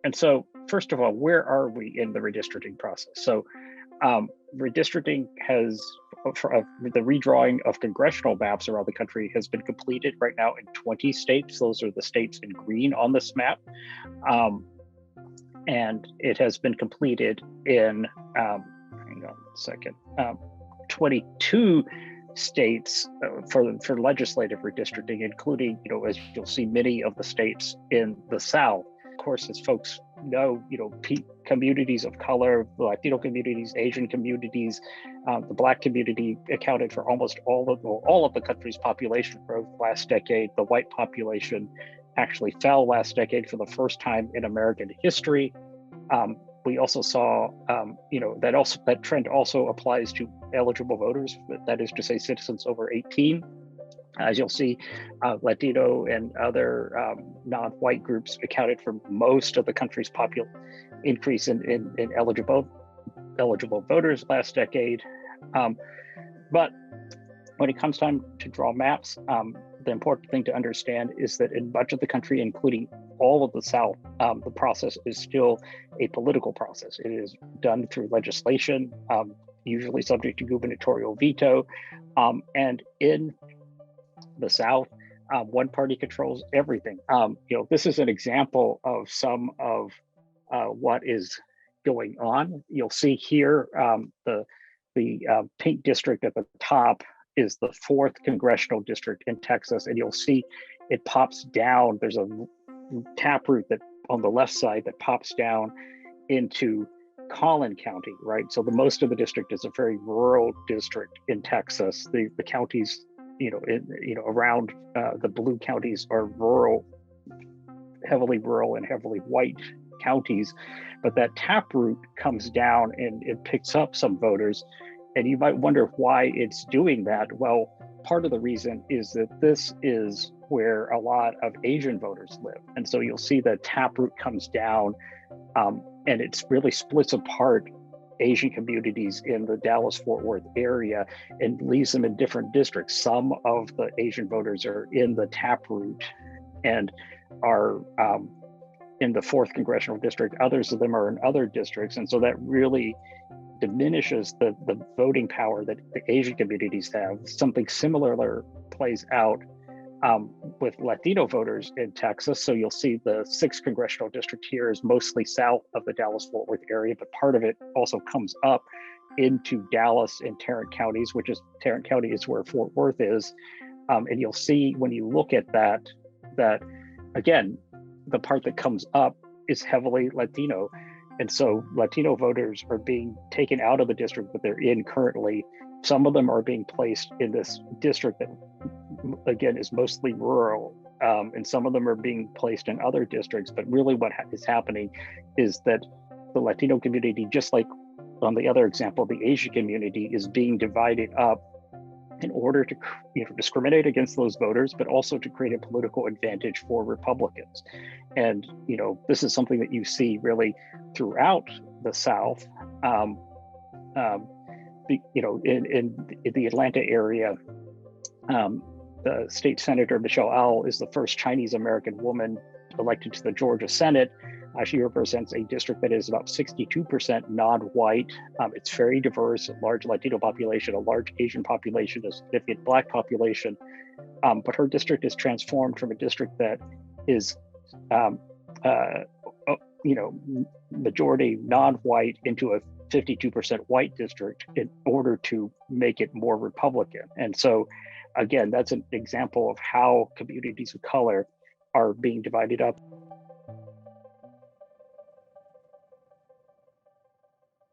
And so, first of all, where are we in the redistricting process? So, redistricting has, the redrawing of congressional maps around the country has been completed right now in 20 states. Those are the states in green on this map. And it has been completed in, hang on a second, 22 states for legislative redistricting, including, as you'll see, many of the states in the South. Of course, as folks know, communities of color, Latino communities, Asian communities, the Black community accounted for almost all of the country's population growth last decade. The white population actually fell last decade for the first time in American history. We also saw, that trend also applies to eligible voters, that is to say citizens over 18. As you'll see, Latino and other non-white groups accounted for most of the country's increase in eligible voters last decade. But when it comes time to draw maps, the important thing to understand is that in much of the country, including all of the South, the process is still a political process. It is done through legislation, usually subject to gubernatorial veto. And in the South, one party controls everything. This is an example of some of what is going on. You'll see here the pink district at the top is the 4th congressional district in Texas, and you'll see it pops down. There's a taproot that on the left side that pops down into Collin County, right? So the most of the district is a very rural district in Texas. The counties, around the blue counties are heavily rural and heavily white counties, but that taproot comes down and it picks up some voters. And you might wonder why it's doing that. Well, part of the reason is that this is where a lot of Asian voters live. And so you'll see the taproot comes down and it really splits apart Asian communities in the Dallas-Fort Worth area and leaves them in different districts. Some of the Asian voters are in the taproot and are in the 4th congressional district. Others of them are in other districts. And so that really diminishes the voting power that the Asian communities have. Something similar plays out with Latino voters in Texas. So you'll see the 6th congressional district here is mostly south of the Dallas-Fort Worth area, but part of it also comes up into Dallas and Tarrant counties, Tarrant County is where Fort Worth is. And you'll see when you look at that again, the part that comes up is heavily Latino. And so Latino voters are being taken out of the district that they're in currently. Some of them are being placed in this district that, again, is mostly rural, and some of them are being placed in other districts. But really what is happening is that the Latino community, just like on the other example, the Asian community is being divided up in order to discriminate against those voters, but also to create a political advantage for Republicans. And this is something that you see really throughout the South. In the Atlanta area, the state senator Michelle Au is the first Chinese American woman elected to the Georgia Senate. She represents a district that is about 62% non-white. It's very diverse, a large Latino population, a large Asian population, a significant Black population. But her district is transformed from a district that is, majority non-white into a 52% white district in order to make it more Republican. And so, again, that's an example of how communities of color are being divided up.